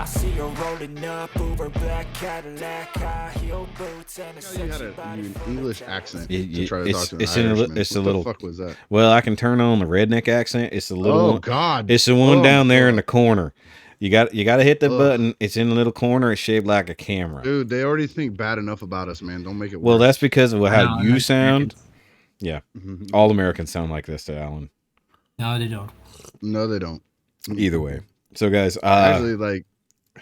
I see her rolling up, Uber black Cadillac, high heel boots, and a You had sexy body an full of English tat. accent to try to talk to an It's in a, Irishman. it's What a the little. fuck was that? Well, I can turn on the redneck accent. It's the little Oh one. God! It's the one Oh, down my there in God. the corner. You got to hit the Ugh. button. It's in the little corner. It's shaped like a camera. Dude, they already think bad enough about us, man. Don't make it Well, worse. that's because of how No, you that's sound. Americans. Yeah, all Americans sound like this to Alan. No, they don't. No, they don't. Either way. So, guys, Actually, like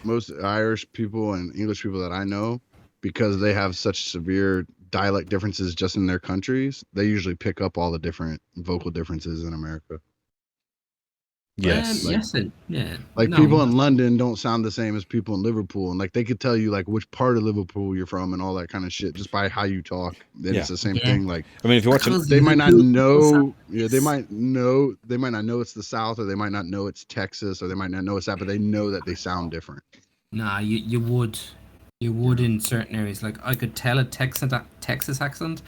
most Irish people and English people that I know, because they have such severe dialect differences just in their countries, they usually pick up all the different vocal differences in America. yes, Yes, yeah. Like No, people in London don't sound the same as people in Liverpool, and like they could tell you like which part of Liverpool you're from and all that kind of shit just by how you talk. Then Yeah. it's the same Yeah. thing. Like I mean, if you watch them, Because they might not Liverpool know. Yeah, sound- they might not know it's the South, or they might not know it's Texas, or they might not know it's that, but they know that they sound different. Nah, you would in certain areas. Like I could tell a Texas accent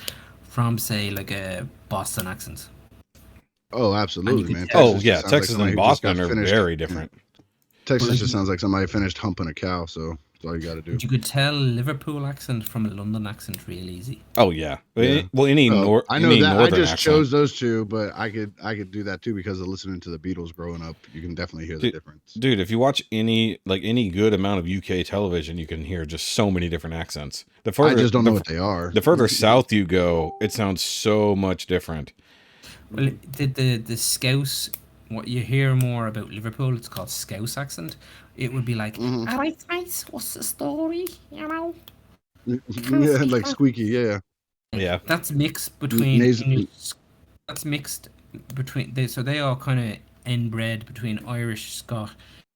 from say like a Boston accent. Oh, absolutely, could man. tell- oh just yeah, sounds like Texas somebody and who just got Boston are finished- very different. Texas Well, just sounds like somebody finished humping a cow, so that's all you got to do. You could tell Liverpool accent from a London accent real easy. Oh yeah. Yeah. Well, any I know any that. I northern just accent. chose those two, but I could do that too because of listening to the Beatles growing up. You can definitely hear the difference. Dude, if you watch any good amount of UK television, you can hear just so many different accents. I just don't know what they are. The further south you go, it sounds so much different. Well, the Scouse, what you hear more about Liverpool, it's called Scouse accent. It would be like, all right, mate, what's the story? You know, Yeah, like squeaky. Yeah. Yeah. that's mixed between Nasal- that's mixed between so they all kind of inbred between Irish,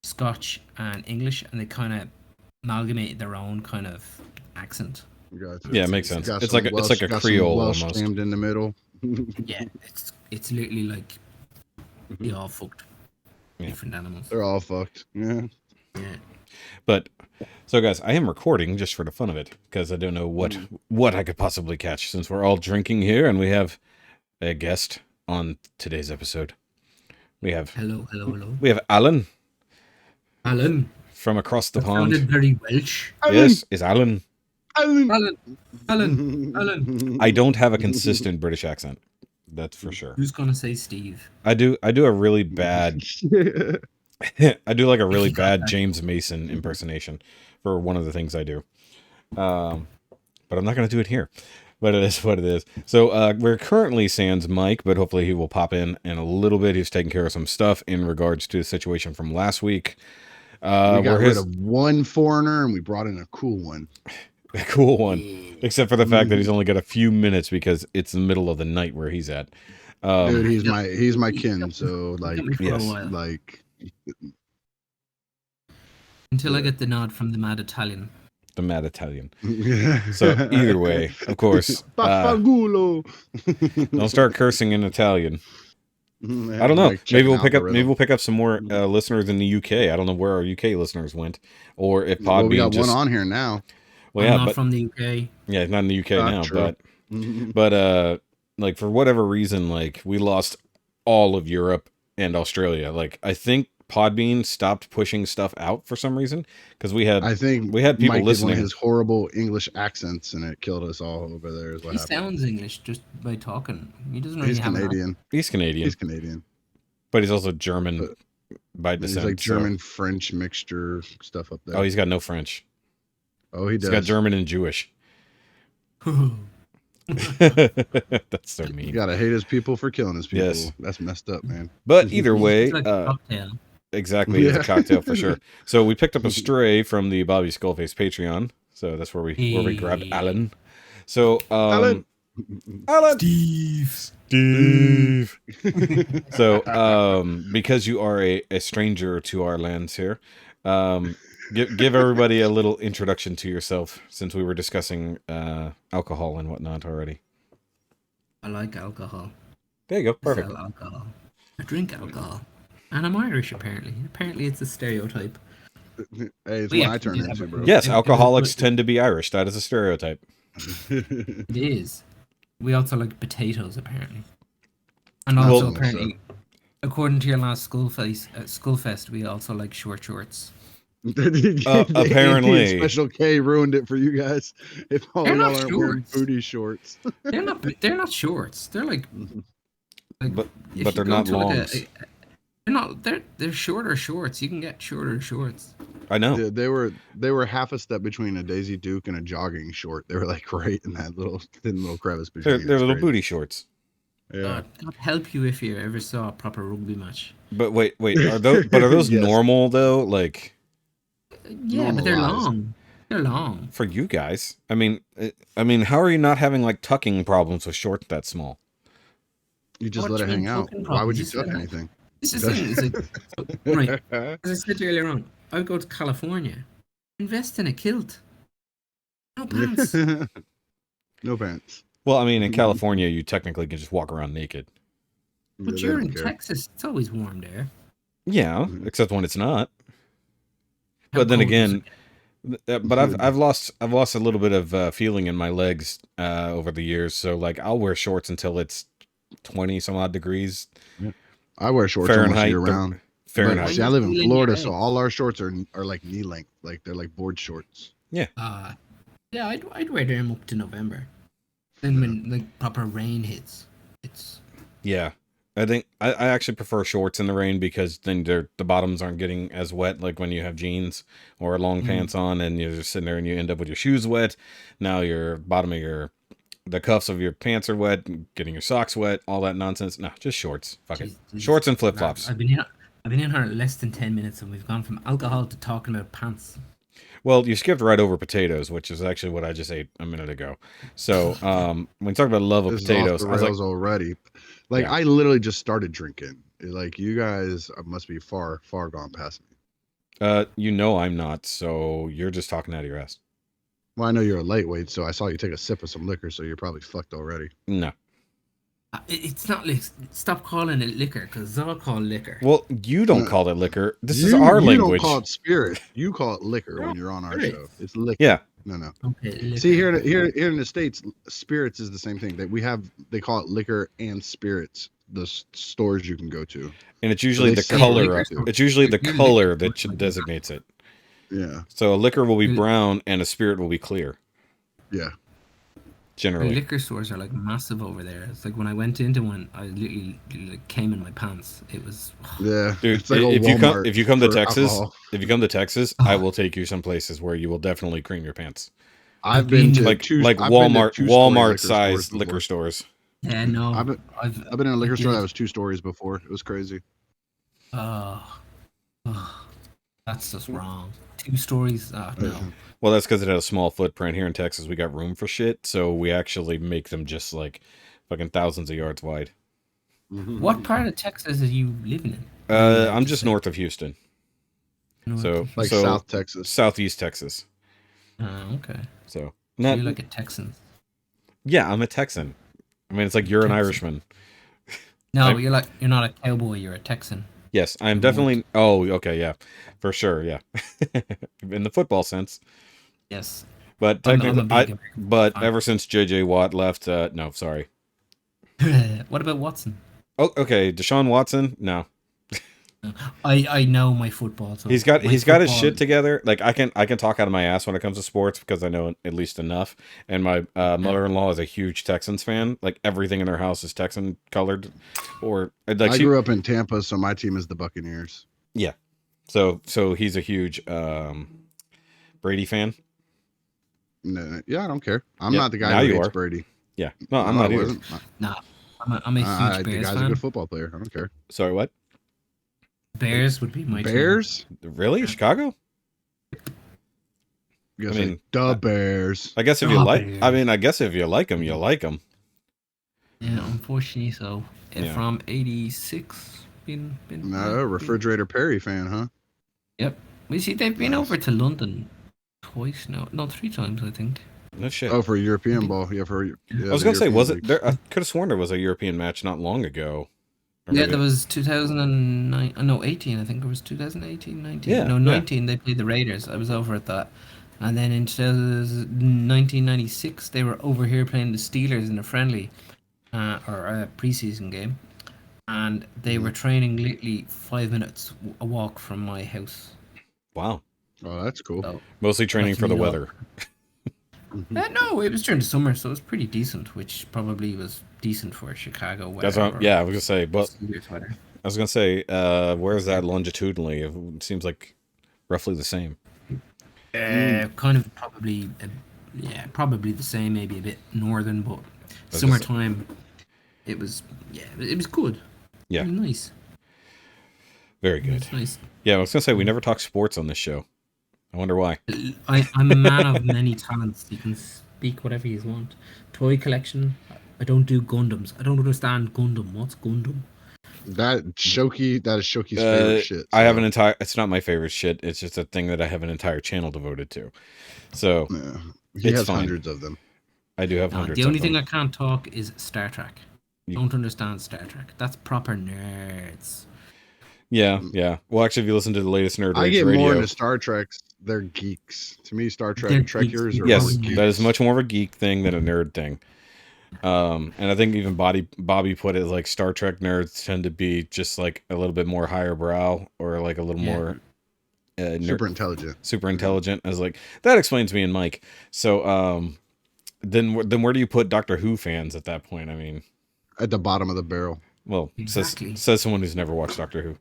Scotch, and English, and they kind of amalgamated their own kind of accent. Gotcha. Yeah, it makes sense. Got It's some like a Welsh- got some Creole Welsh almost. jammed in the middle. Yeah, it's literally like they all fucked Yeah. different animals. They're all fucked. Yeah. Yeah. But so guys, I am recording just for the fun of it because I don't know what I could possibly catch since we're all drinking here and we have a guest on today's episode. We have Hello. we have Alan Alan. from across the That pond. sounded very Welsh. Yes, is Alan. Alan. I don't have a consistent British accent. That's for sure. Who's gonna say Steve? I do a really bad I do like a really bad James Mason impersonation for one of the things I do. But I'm not going to do it here. But it is what it is. So we're currently sans Mike, but hopefully he will pop in a little bit. He's taking care of some stuff in regards to the situation from last week. We got rid of one foreigner and we brought in a cool one. A cool one. Except for the fact that he's only got a few minutes because it's the middle of the night where he's at. Dude, he's my kin, so like Yes. like Until I get the nod from the mad Italian. The mad Italian. So either way, of course, Baffangulo. don't start cursing in Italian. I don't know. Maybe we'll pick up some more listeners in the UK. I don't know where our UK listeners went, or if Podbean we got just one on here now. Well, I'm yeah, not but from the UK. yeah, not in the UK now, true. but like for whatever reason, like we lost all of Europe and Australia. Like I think Podbean stopped pushing stuff out for some reason because we had people Mike did one listening. of his horrible English accents and it killed us all over there. Is what He happened. sounds English just by talking. He doesn't really He's have Canadian. He's Canadian, He's Canadian. but he's also German by He's descent. like German French mixture stuff up there. Oh, he's got no French. Oh, he He's does. got German and Jewish. an That's so mean. You gotta hate his people for killing his people. Yes. That's messed up, man. But either way, It's like a cocktail. exactly, it's a Yeah. cocktail for sure. So we picked up a stray from the Bobby Skullface Patreon. So that's where we grabbed Alan. So Alan. Steve. So because you are a stranger to our lands here, give everybody a little introduction to yourself since we were discussing alcohol and whatnot already. I like alcohol. There you go. I Perfect. sell alcohol. I drink alcohol. And I'm Irish, apparently. Apparently it's a stereotype. Hey, it's We what have I to turn do that, into, but- bro. Yes, It- it alcoholics was- tend to be Irish. That is a stereotype. It is. We also like potatoes, apparently. And also, Well- apparently, according to your last school fest, we also like short shorts. The Apparently. Anti and Special K ruined it for you guys. If all They're y'all not aren't wearing shorts. booty shorts. They're not. They're not shorts. They're like. But if you they're go not to, like, longs. they're not. They're shorter shorts. You can get shorter shorts. I know. They were half a step between a Daisy Duke and a jogging short. They were like right in that thin little crevice between. They're It's little crazy. booty shorts. Yeah. God help you if you ever saw a proper rugby match. But wait, are those Yes. normal though? Like Yeah, but they're Normalized. long. They're long. for you guys? I mean, how are you not having like tucking problems with shorts that small? You just What let do it you mean hang out. tucking Why would you problems? tuck anything? This is the thing. It's like, right. As I said earlier on, I would go to California, invest in a kilt. No pants. No pants. Well, I mean, in California, you technically can just walk around naked. But Yeah, they you're don't in care. Texas. It's always warm there. Yeah, Mhm. except when it's not. How But then cold is again, but I've lost a little bit of feeling in my legs over the years. So like, I'll wear shorts until it's 20 some odd degrees I wear shorts almost Fahrenheit. year round. But Fahrenheit. see, I live in Feeling Florida, your so legs. all our shorts are like knee length, like they're like board shorts. Yeah, I'd wear them up to November. Then when like proper rain hits, it's Yeah. I think I actually prefer shorts in the rain because then the bottoms aren't getting as wet like when you have jeans or long pants on and you're just sitting there and you end up with your shoes wet. Now your bottom of the cuffs of your pants are wet, getting your socks wet, all that nonsense. No, just shorts. Fuck it. Jeez, Shorts and I've flip-flops. been in here less than 10 minutes and we've gone from alcohol to talking about pants. Well, you skipped right over potatoes, which is actually what I just ate a minute ago. So, when you talk about love of This is off potatoes, the I was like, rails already. Like Yeah. I literally just started drinking. Like you guys must be far gone past me. I'm not, so you're just talking out of your ass. Well, I know you're a lightweight, so I saw you take a sip of some liquor, so you're probably fucked already. No. It's not like stop calling it liquor because it's all called liquor. Well, you don't No. call it liquor. This is You our don't language. call it spirit. You call it liquor when you're on our Spirit. show. It's liquor. Yeah. No. Okay, liquor. See here in the States, spirits is the same thing. They call it liquor and spirits. The stores you can go to. And it's usually they the separate color. the two. It's usually the Your color liquor that store like designates it. Yeah. So a liquor will be Your- brown and a spirit will be clear. Yeah. The Generally. liquor stores are like massive over there. It's like when I went into one, I literally like, came in my pants. It was Yeah. Dude, It's like a if Walmart you come to for Texas, alcohol. I will take you some places where you will definitely cream your pants. I've been to Like two like I've been to Walmart two-story Walmart sized before. liquor stores. yeah no. I've been I've in a liquor store did. that was 2 stories before. It was crazy. Oh, that's just wrong. 2 stories. Oh, no. Well, that's because it had a small footprint. Here in Texas, we got room for shit, so we actually make them just like fucking thousands of yards wide. What part of Texas are you living in? I'm just north of Houston, so Like so South Texas. southeast Texas. Oh, okay. So So not you're like a Texan. yeah, I'm a Texan. I mean, it's like you're an Texan. Irishman. No, I'm- you're not a cowboy. You're a Texan. Yes, I'm definitely. Oh, okay, yeah, for sure, yeah. In the football sense, Yes. but I'm a technically, big American but fan. ever since J.J. Watt left, no, sorry. What about Watson? Oh, okay, Deshaun Watson, no. I know my football. So He's got my his football- shit together. Like I can talk out of my ass when it comes to sports because I know at least enough. And my mother-in-law is a huge Texans fan. Like everything in their house is Texan colored, or like I grew up in Tampa, so my team is the Buccaneers. Yeah, so he's a huge Brady fan. No, yeah, I don't care. I'm Yep, not the guy now who you hates are. Brady. Yeah, no, I'm I not either. wasn't. Nah, I'm a huge The Bears guy's a fan. good football player. I don't care. Sorry, what? Bears would be my team. Bears? Really, Chicago? You I gotta say, mean, the Bears. I guess if you Oh, like, Bears. I mean, I guess if you like them, you like them. Yeah, unfortunately, so Yeah. from '86, been No, Refrigerator Perry fan, huh? Yep. We see they've been Nice. over to London twice now. No, 3 times I think. No shit. Oh, for European ball. Yeah, for. Yeah, I was gonna say, was it there? I could have sworn there was a European match not long ago. Or Yeah, maybe- there was 2009. No, 18. I think it was 2018, 19. Yeah, No, yeah. 19. They played the Raiders. I was over at that. And then in 1996, they were over here playing the Steelers in a friendly or a preseason game, and they were training literally 5 minutes a walk from my house. Wow. Oh, that's cool. So, Mostly training That's for the me, weather. no, it was during the summer, so it was pretty decent, which probably was decent for Chicago weather. That's what, yeah, I was gonna say, but Serious weather. I was gonna say, where's that longitudinally? It seems like roughly the same. Kind of probably, probably the same, maybe a bit northern, but That's summertime, it was good. Yeah. It was nice. Very It good. was nice. Yeah, I was gonna say we never talk sports on this show. I wonder why. I'm a man of many talents. You can speak whatever you want. Toy collection. I don't do Gundams. I don't understand Gundam. What's Gundam? That is Shoky's favorite shit. I have so, an entire. It's not my favorite shit. It's just a thing that I have an entire channel devoted to. So yeah, he It's has fine. hundreds of them. I do have No, hundreds. the only of thing them. I can't talk is Star Trek. You- Don't understand Star Trek. That's proper nerds. Yeah. Well, actually, if you listen to the latest Nerd I Rage get Radio, more into Star Treks. They're geeks. To me, Star Trek They're Trekkers geeks. are yes, always geeks. that is much more of a geek thing than a nerd thing. And I think even Bobby put it like Star Trek nerds tend to be just like a little bit more higher brow or like a little Yeah. more super intelligent. super intelligent. I was like, that explains me and Mike. So then where do you put Doctor Who fans at that point? I mean, At the bottom of the barrel. well, Exactly. says someone who's never watched Doctor Who.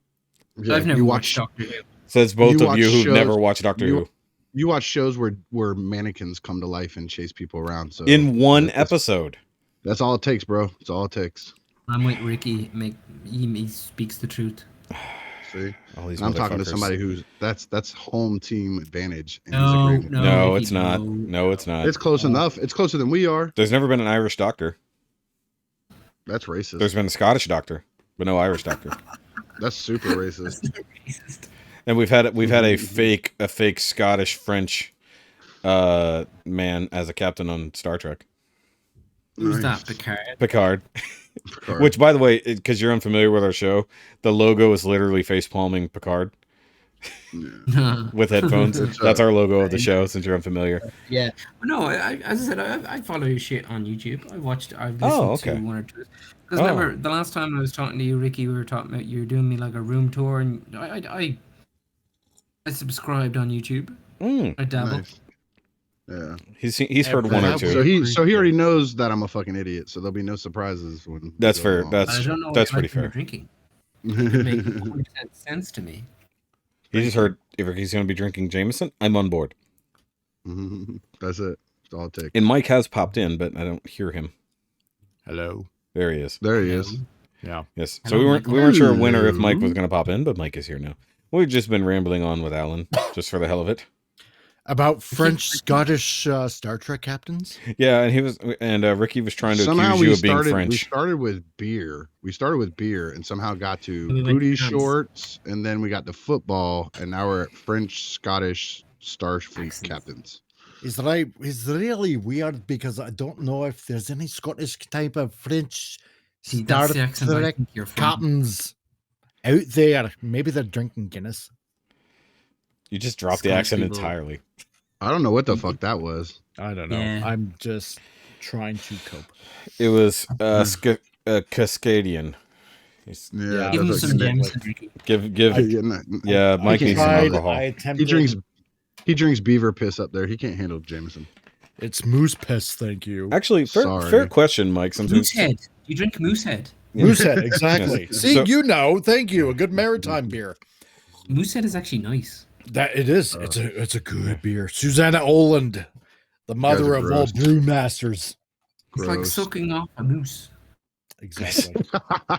Yeah, I've never you watched watch Doctor Who. Says both You of watch you who've shows- never watched Doctor Who. you watch shows where mannequins come to life and chase people around. So In one that's- episode. That's all it takes, bro. That's all it takes. I'm with Ricky. He speaks the truth. See, All these and I'm talking to motherfuckers. somebody who's that's home team advantage. And he's a No, great- No, Ricky, it's not. no. No, it's not. It's close enough. It's closer than we are. There's never been an Irish doctor. That's racist. There's been a Scottish doctor, but no Irish doctor. That's super racist. Racist. And we've had a fake Scottish French man as a captain on Star Trek. Who's Nice. that? Picard. Picard. Picard. Which, by the way, because you're unfamiliar with our show, the logo is literally face palming Picard Yeah. with headphones. It's, That's our logo of the show. Since you're unfamiliar, Yeah. No, as I said, I follow your shit on YouTube. I've listened okay. to one or two. Because Oh. remember, the last time I was talking to you, Ricky, we were talking about you were doing me like a room tour, and I subscribed on YouTube. Mm, I dabbled. Nice. Yeah. he's heard one or That two. So he already knows that I'm a fucking idiot. So there'll be no surprises when. That's we go fair. along. That's I don't know. that's what pretty you're fair. Drinking. It makes 100% sense to me. He just heard if he's going to be drinking Jameson, I'm on board. That's it. That's all it takes. And Mike has popped in, but I don't hear him. Hello. There he is. There he is. Yeah. Yes. So Hello, we weren't Michael. sure when or if Mike Hello. was going to pop in, but Mike is here now. We've just been rambling on with Alan just for the hell of it. About French Scottish Star Trek captains. Yeah, and Ricky was trying to Somehow accuse you we of being started. We French. started with beer. We started with beer and somehow got to We went booty to France. shorts, and then we got to football, and now we're at French Scottish Starfleet Accents. captains. It's really weird because I don't know if there's any Scottish type of French See, Star that's the accent I Trek think you're from. captains out there. Maybe they're drinking Guinness. You just dropped the Scottish accent people. entirely. I don't know what the fuck that was. I don't know. Yeah. I'm just trying to cope. It was Cascadian. He's- Yeah, Give him that's some like- Jameson, Ricky. Give Yeah, Mike needs some tried, alcohol. I he attempted. drinks beaver piss up there. He can't handle Jameson. It's moose piss. Thank you. Actually, Sorry. fair question, Mike. Something Moosehead. You drink Moosehead. Moosehead, exactly. Yes. See, So- you know. Thank you. A good maritime beer. Moosehead is actually nice. That it is. It's a good beer. Susanna Oland, the mother are of all gross. brewmasters. It's like Gross. sucking off a moose. Exactly.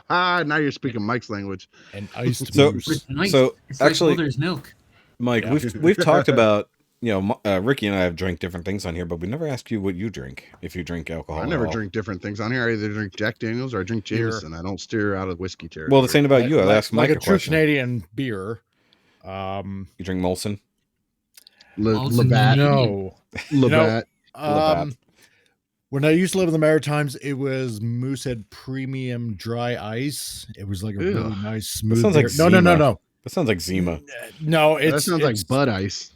Now you're speaking Mike's language. And iced So- moose. It's nice. So, it's actually- like mother's milk. Mike, Yeah. we've talked about, Ricky and I have drank different things on here, but we never asked you what you drink if you drink alcohol. I at never all. drink different things on here. I either drink Jack Daniels or I drink Beer. Jameson. I don't steer out of whiskey territory. Well, the same about you. I asked Mike like a a true question. Canadian beer. You drink Molson? Also Labatt. No. Labatt. Labatt. When I used to live in the Maritimes, it was Moosehead Premium Dry Ice. It was like a really Ugh. nice smooth. sounds like beer. No. Zima. That sounds like Zima. No, That it's sounds it's, like Bud Ice.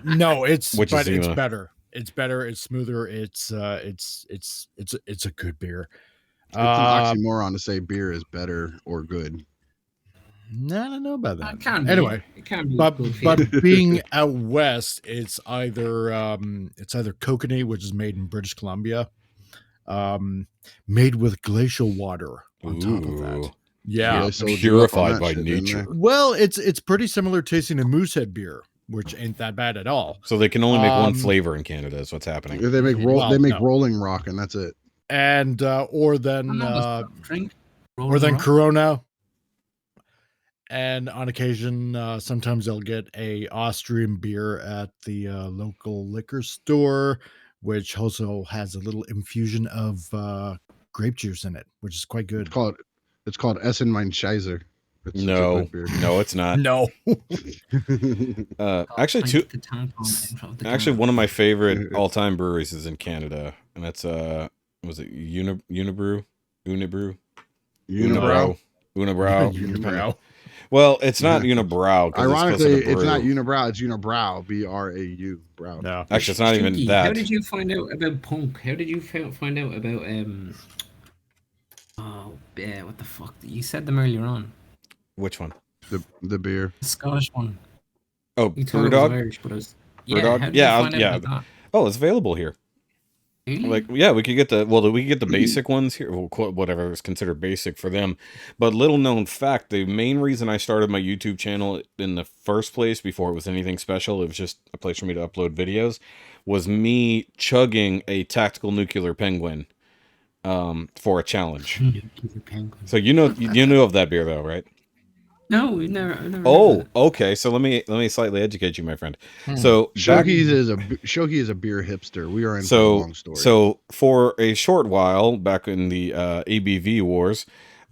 No, it's Which is but it's Zima. better. It's better. It's smoother. It's a good beer. It's an oxymoron to say beer is better or good. No, I don't know about that. It can be. Anyway, It can be. but good but feeling. being out west, it's either kokanee, which is made in British Columbia, made with glacial water on top of that. Ooh. Yeah, They sold you up on Purified that by shit, didn't they? nature. well, it's pretty similar tasting to Moosehead beer, which ain't that bad at all. So they can only make one Um, flavor in Canada is what's happening. They make Well, they make no. Rolling Rock, and that's it. And or then Drink. or then Rolling Rock. Corona. And on occasion, sometimes they'll get a Austrian beer at the local liquor store, which also has a little infusion of grape juice in it, which is quite good. It's called N.Y.M.I.A. It's such a No, good beer. no, it's not. No, Actually, Pint the tampon in front of the actually, camera. one of my favorite all-time breweries is in Canada, and that's was it Unibrew? Unibrow. Unibrow. Unibrow. Well, it's not Unibrow. 'cause Ironically, it's it's not brew. Unibrow. It's Unibrow. Brau. Brow. No. Actually, it's not even Shoky, that. How did you find out about punk? How did you find out about Oh, yeah, what the fuck? You said them earlier on. Which one? The beer. The Scottish one. Oh, You thought it was Brewdog. Irish, but it was. Brewdog? Yeah, how did Yeah, you find out yeah. about that? Oh, it's available here. Really? Like, yeah, we could get the basic ones here, well, whatever is considered basic for them. But little known fact, the main reason I started my YouTube channel in the first place, before it was anything special, it was just a place for me to upload videos, was me chugging a tactical nuclear penguin for a challenge. Nuclear penguin. So you know of that beer though, right? No, we've never. I've never Oh, heard of okay. So let me slightly educate you, my friend. So back- Shoky is a beer hipster. We are in for a So, long story. so for a short while back in the ABV wars,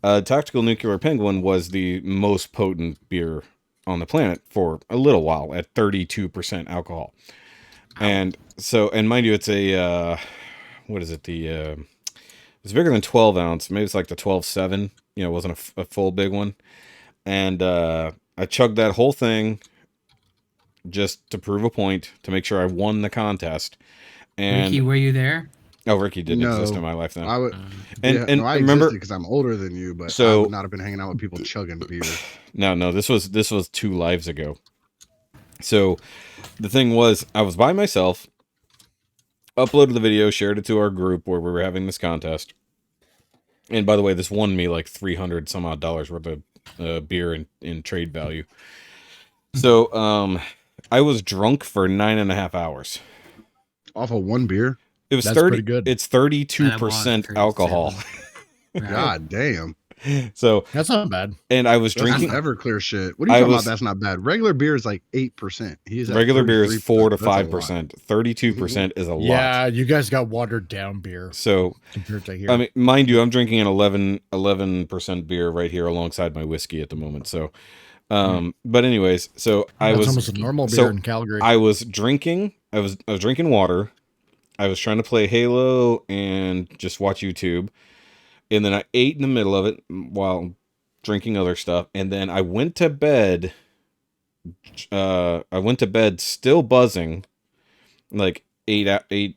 Tactical Nuclear Penguin was the most potent beer on the planet for a little while at 32% alcohol. And so, and mind you, it's a what is it? It's bigger than 12 ounce. Maybe it's like the 12.7. You know, it wasn't a full big one. And I chugged that whole thing just to prove a point, to make sure I won the contest. And Ricky, were you there? oh, Ricky didn't No, exist in my life then. I would. And I remember, existed because I'm older than you, but So- I would not have been hanging out with people chugging beer. no, this was 2 lives ago. So the thing was, I was by myself, uploaded the video, shared it to our group where we were having this contest. And by the way, this won me like $300 some odd worth of beer in trade value. So I was drunk for 9.5 hours. Off of one beer. It was That's 30. pretty good. It's 32% alcohol. Right. God damn. So, That's not bad. and I was That's drinking. Everclear shit. What are you I talking was- about? That's not bad. Regular beer is like 8%. He's at Regular beer is 4 to 33%. That's a lot. 5%. 32% is a lot. Yeah, you guys got watered down beer So, compared to here. I mean, mind you, I'm drinking an 11% beer right here alongside my whiskey at the moment. So, but anyways, so I That's was almost a normal beer so in Calgary. I was drinking. I was drinking water. I was trying to play Halo and just watch YouTube, and then I ate in the middle of it while drinking other stuff, and then I went to bed. I went to bed still buzzing, like 9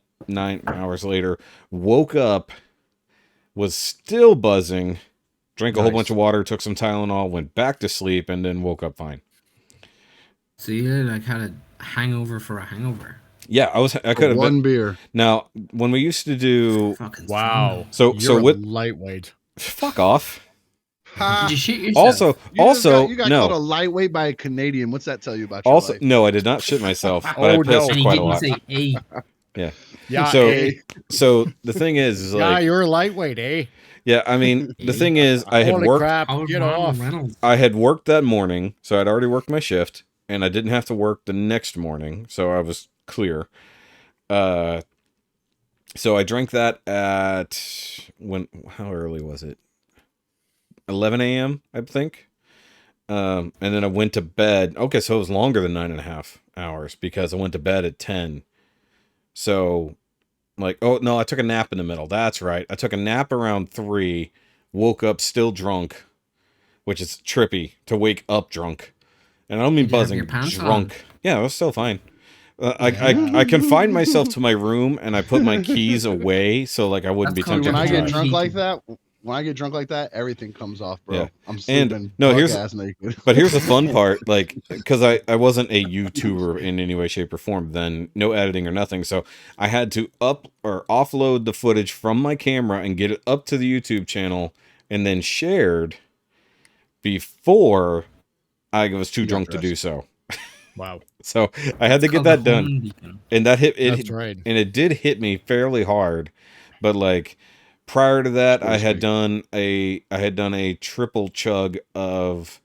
hours later. Woke up, was still buzzing. Drank a whole Nice. bunch of water, took some Tylenol, went back to sleep, and then woke up fine. So you like had a hangover for a hangover. Yeah, I could have One been. beer. Now, when we used to do, Fucking Wow. so You're a with lightweight. fuck off. Did you shit yourself? Also, you got no. called a lightweight by a Canadian. What's that tell you about your Also, life? no, I did not shit myself, but I Oh, pissed no. and he quite a didn't lot. say A. Yeah, So- eh? So the thing is Yeah, like, you're a lightweight, eh? yeah, I mean, the thing is, I had Holy worked. crap, Howard get Ronald off. Reynolds. I had worked that morning, so I'd already worked my shift, and I didn't have to work the next morning, so I was clear. So I drank that at how early was it? 11 a.m., I think. And then I went to bed. Okay, so it was longer than 9.5 hours because I went to bed at 10. So, like, oh no, I took a nap in the middle. That's right. I took a nap around 3, woke up still drunk, which is trippy to wake up drunk. And I don't mean Did you have buzzing, your pants drunk. Yeah, it was still fine. I confined myself to my room and I put my keys away so like I wouldn't That's be called tempted When to I drive. get drunk like that, when I get drunk like that, everything comes off, bro. Yeah. I'm sleeping no, buck ass naked. But here's the fun part, like, because I wasn't a YouTuber in any way, shape, or form then, no editing or nothing, so I had to offload the footage from my camera and get it up to the YouTube channel and then shared before I was too drunk to do so. Wow. So I had to get that done, and that hit. That's right. And it did hit me fairly hard, but like prior to that, I had done a triple chug of.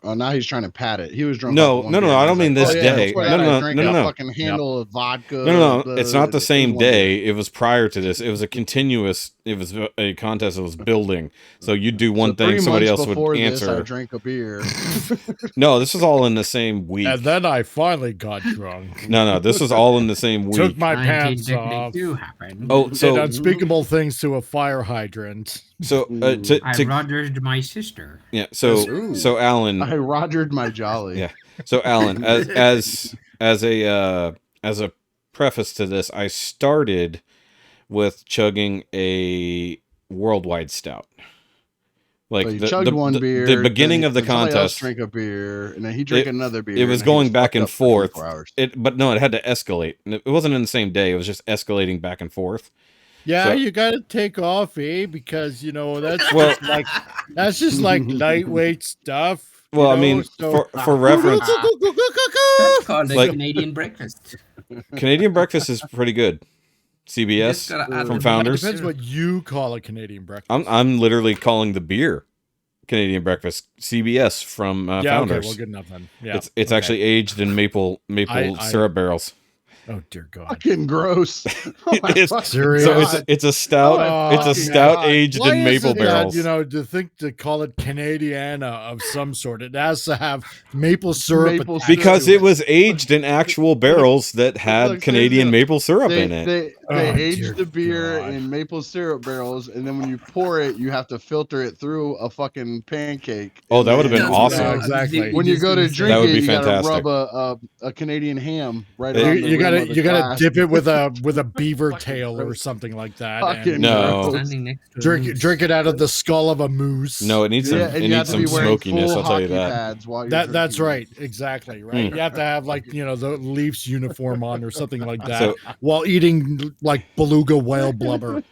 Oh, now he's trying to pat it. He was drunk. No. I don't mean this day. No. Fucking handle of vodka. No. It's not the same day. It was prior to this. It was a continuous. It was a contest that was building. So you'd do one thing, somebody else would answer. I drank a beer. No, this was all in the same week. And then I finally got drunk. No, this was all in the same week. Took my pants off. Oh, so did unspeakable things to a fire hydrant. So I Rogered my sister. Yeah. So Alan. I Rogered my jolly. Yeah. So Alan, as a preface to this, I started with chugging a worldwide stout. Like you chugged one beer. The beginning of the contest. contest. Drank a beer, and then he drank another beer. It was going back and forth. But no, it had to escalate. It wasn't in the same day. It was just escalating back and forth. Yeah, so, you got to take off, because that's just like lightweight stuff. Well, I mean, for reference, that's called a Canadian breakfast. Canadian breakfast is pretty good. CBS from Founders. It depends what you call a Canadian breakfast. I'm literally calling the beer Canadian breakfast. CBS from Founders. Okay, well, good enough then. Yeah, it's actually aged in maple syrup barrels. Oh dear God! Fucking gross. Serious? So it's a stout. It's a stout aged in maple barrels. To call it Canadiana of some sort, it has to have maple syrup. Because it was aged in actual barrels that had Canadian maple syrup in it. They aged the beer in maple syrup barrels, and then when you pour it, you have to filter it through a fucking pancake. Oh, that would have been awesome. Yeah, exactly. When you go to drink that would it, be you fantastic. gotta rub a Canadian ham right around you gotta dip it with a beaver tail or something like that. No, drink it out of the skull of a moose. No, it needs some smokiness. I'll tell you that. That's right, exactly right. You have to have the Leafs uniform on or something like that while eating like beluga whale blubber.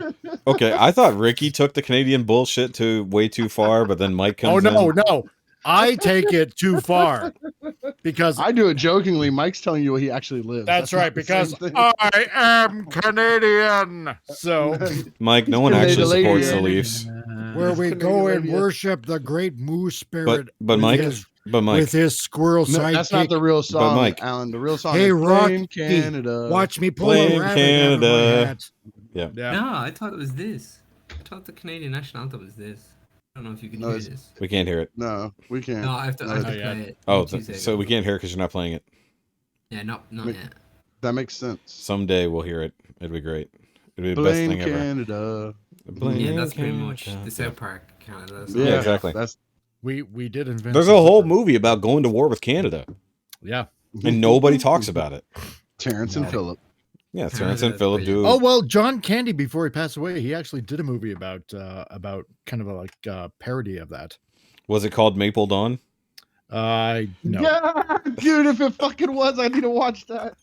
Okay, I thought Ricky took the Canadian bullshit to way too far, but then Mike comes in. Oh no. I take it too far because I do it jokingly. Mike's telling you where he actually lives. That's right, because I am Canadian. So, Mike, no one actually supports the Leafs. Where we go and worship the great moose spirit. But Mike, with his squirrel sidekick. That's not the real song, Mike. Alan. The real song is Rock in Canada. Watch me pull a rabbit Canada. out of my hat. Yeah. No, I thought it was this. I thought the Canadian national anthem was this. I don't know if you can hear this. We can't hear it. No, we can't. No, I have to play it. Oh, so we can't hear it because you're not playing it. Yeah, not yet. That makes sense. Someday we'll hear it. It'd be great. It'd be the best thing Canada. ever. Yeah, that's pretty much the South Park Canada. Yeah, exactly. We did invent. There's a whole movie about going to war with Canada. Yeah, and nobody talks about it. Terrence and Phillip. Yeah, Terrence and Phillip do. Oh well, John Candy, before he passed away, he actually did a movie about kind of a parody of that. Was it called Maple Dawn? No. Yeah, dude, if it fucking was, I need to watch that.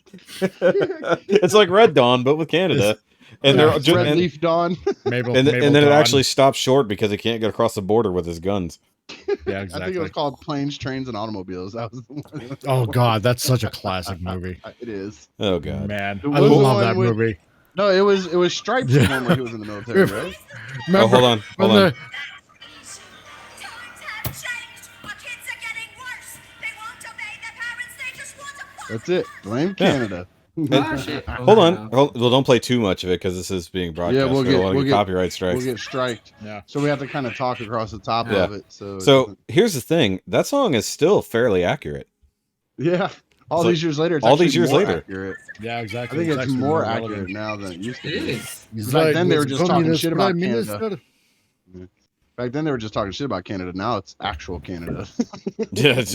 It's like Red Dawn, but with Canada. And they're just Red Leaf Dawn. And then it actually stops short because he can't get across the border with his guns. Yeah, exactly. I think it was called Planes, Trains, and Automobiles. That was. Oh God, that's such a classic movie. It is. Oh God, man, I love that movie. No, it was Stripes the one where he was in the military, right? Oh, hold on. That's it. Blame Canada. Hold on. Well, don't play too much of it because this is being broadcast. Yeah, we'll get copyright strikes. We'll get striked. Yeah. So we have to kind of talk across the top of it. So here's the thing: that song is still fairly accurate. Yeah. All these years later. All these years later. Accurate. Yeah, exactly. I think it's more accurate now than it used to be. It is. Back then they were just talking shit about Canada. Back then they were just talking shit about Canada. Now it's actual Canada. Yeah, that's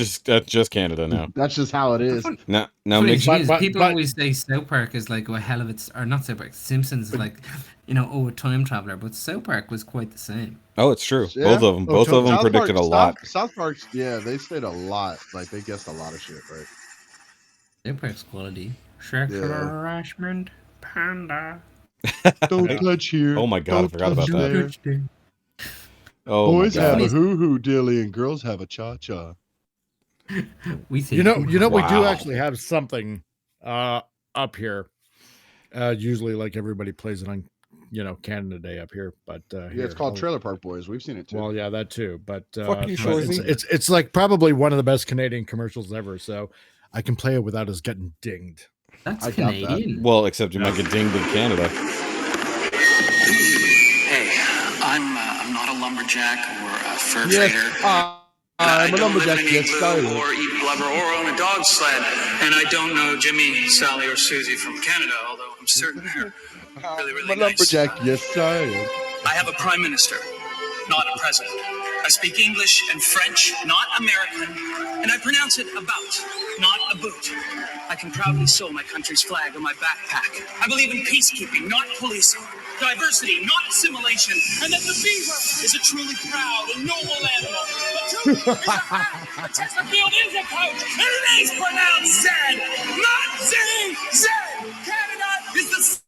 just Canada now. That's just how it is. Now Funny make thing is, But- people but- always say South Park is like a hell of it, or not South Park. Simpsons is like, a time traveler, but South Park was quite the same. Oh, it's true. Yeah. Both of them. Both of them South predicted Park, a lot. South Park's, yeah, they said a lot. Like they guessed a lot of shit, right? South Park's quality. Sexual Yeah. harassment, panda. Don't touch here. Oh my God, I Don't forgot about touch that. there. Oh Boys my have God. a hoo-hoo dilly and girls have a cha-cha. We see. You know, we do Wow. actually have something up here. Usually, like everybody plays it on, Canada Day up here. But Yeah, it's called Trailer Park Boys. We've seen it too. Well, yeah, that too. But Fuck you, but Shorzy. it's like probably one of the best Canadian commercials ever. So I can play it without us getting dinged. That's I doubt that. Canadian. Well, except you might get dinged in Canada. Hey, I'm not a lumberjack or a fur Yes, trader. I'm a don't live lumberjack. in an Yes, igloo I or eat blubber or own a dog sled. And I don't know Jimmy, Sally, or Susie from Canada, although I'm certain they're really, really I'm a nice. lumberjack. Yes, I am. I have a prime minister, not a president. I speak English and French, not American, and I pronounce it about, not a boot. I can proudly sew my country's flag on my backpack. I believe in peacekeeping, not policing. Diversity, not assimilation. And that the beaver is a truly proud and noble animal. The tooth is a hat. The Chesterfield is a pouch. And it is pronounced Z, not Z. Z. Canada is the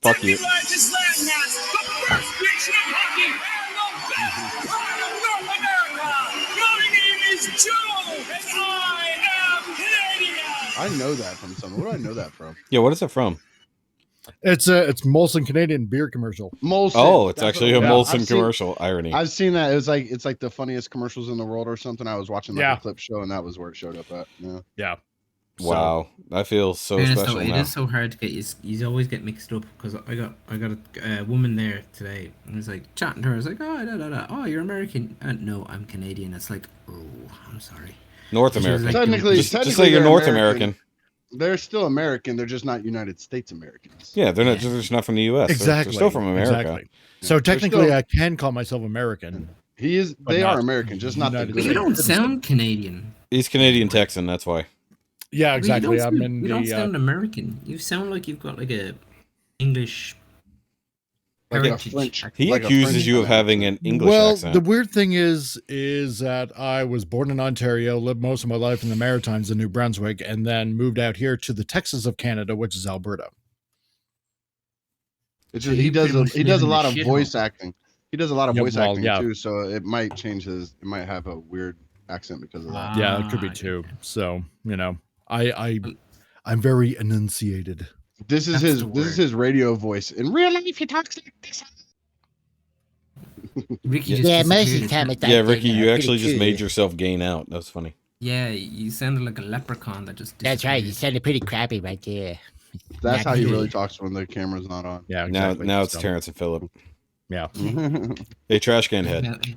Fuck you. second largest landmass, the first nation of hockey, and the best part of North America. My name is Joe, and I am Canadian. I know that from something. Where do I know that from? Yeah, what is it from? It's Molson Canadian beer commercial. Molson. Oh, it's That's actually what a it was. Molson commercial. Irony. I've seen that. It's like the funniest commercials in the world or something. I was watching like Yeah. a clip show, and that was where it showed up at. Yeah. Yeah. Wow, I feel so It is special it now. is so hard to get you always get mixed up because I got a woman there today and I was like chatting to her. I was like, oh, you're American. No, I'm Canadian. It's like, oh, I'm sorry. North She was American. like, Technically, Just technically say you're they're North American. They're still American. They're just not United States Americans. Yeah, they're not. They're just not from the U.S. Exactly. They're still from America. Exactly. So They're technically, still- I can call myself American. He is. But They not are American, just not the United good. But you don't Americans. sound Canadian. He's Canadian Texan. That's why. Yeah, exactly. You I'm don't, in you don't the. sound American. You sound like you've got like a English Like a heritage. French. He Like a accuses French you of accent. having an English Well, accent. the weird thing is that I was born in Ontario, lived most of my life in the Maritimes in New Brunswick, and then moved out here to the Texas of Canada, which is Alberta. It's So just, you he does pretty much he live does a in the lot of shithole. voice acting. He does a lot of Yeah, voice well, acting yeah. too, so it might change his. It might have a weird accent because of that. Yeah, it could be too. So I'm very enunciated. This is That's his. the This is word. his radio voice. In real life, he talks like this. Ricky Yeah, just most of the disappeared. time it's like Yeah, Ricky, you pretty actually just cool. made yourself gain out. That was funny. Yeah, you sounded like a leprechaun that just. That's right. You disappeared. sounded pretty crappy right there. That's how he really Yeah. talks when the camera's not on. Yeah, Now, exactly. now it's So, Terrence and Phillip. Yeah. Hey, trash can head.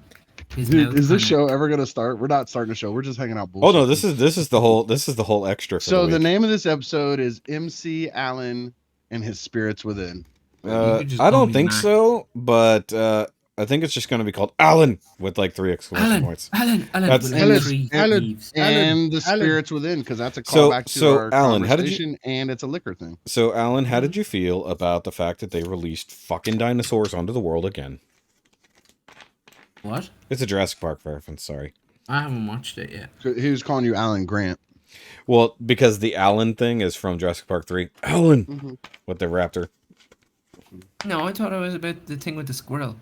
His Dude, mouth is this kinda- show ever gonna start? We're not starting a show. We're just hanging out. Oh no, bullshitting. this is the whole extra. For So the week. name of this episode is MC Allen and His Spirits Within. You could just I call don't me think Mac. so, but I think it's just going to be called Alan with like 3 exclamation Alan, points. Alan, That's- with Alan, three Alan, leaves. And the Alan. Spirits Within, because that's a So- callback to so, our Alan, how did you- conversation, and it's a liquor thing. So, Alan, how did you feel about the fact that they released fucking dinosaurs onto the world again? What? It's a Jurassic Park reference. Sorry. I haven't watched it yet. He was calling you Alan Grant. Well, because the Alan thing is from Jurassic Park 3. Alan Mhm. with the raptor. No, I thought it was about the thing with the squirrel.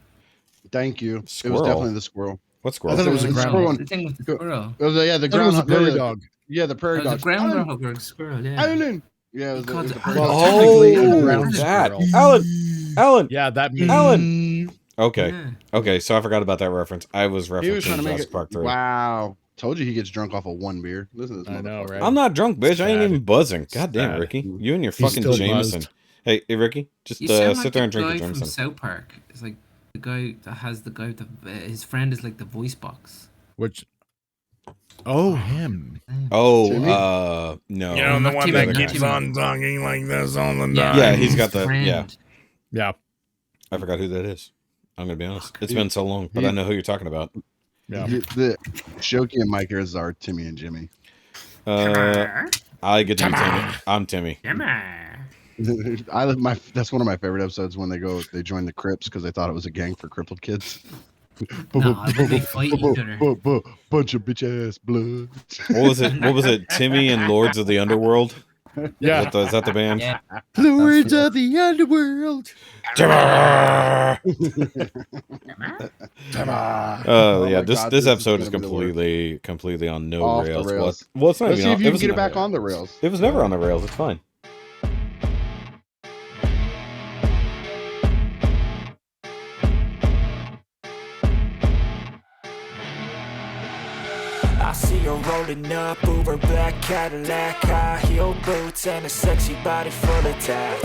Thank you. It Squirrel? was definitely the squirrel. What I squirrel? thought it was a The ground. squirrel one. The thing with the Go- squirrel. It was, yeah, the I thought it ground. was a prairie dog. Yeah, the prairie Oh, the dog. groundhog or squirrel, yeah. Alan. Yeah, it was, He it called was it the prairie Alan. dog. technically, a Oh, ground that. squirrel. Alan. Yeah, that means Alan. Okay. Yeah. Okay, so I forgot about that reference. I was referencing He was trying to make Jurassic it. Park 3. Wow. Told you he gets drunk off of one beer. Listen to this I know, motherfucker. right? I'm not drunk, bitch. I ain't Sad. even buzzing. God damn, Sad. Ricky. You and your He's fucking still Jameson. buzzed. Hey, Ricky, just You sound sit like there the and drink guy your from Jameson. South Park. It's like the guy that has the guy with the his friend is like the voice box. which. Oh, him. Oh, Jimmy? no. You know, the Not one Timmy, that not keeps Timmy. on talking like this all the time. Yeah, he's his got the- friend. yeah. Yeah. I forgot who that is. I'm gonna be honest. It's been so long, but I know who you're talking about. Yeah. The Shoki and Micahs are Timmy and Jimmy. I get to be Timmy. I'm Timmy. That's one of my favorite episodes when they join the Crips because they thought it was a gang for crippled kids. No, they fight each other. Bunch of bitch ass blood. What was it? Timmy and Lords of the Underworld? Yeah. Is that the band? Yeah. Lords of the Underworld. Yeah, Oh my this God, this this is episode is gonna be the worst. completely on no Off the rails. rails. Well, it's not Let's even see on, if you can get it back on the rails. It was never on the rails. It's fine. I see her rolling up, Uber black Cadillac, high heel boots, and a sexy body full of tats.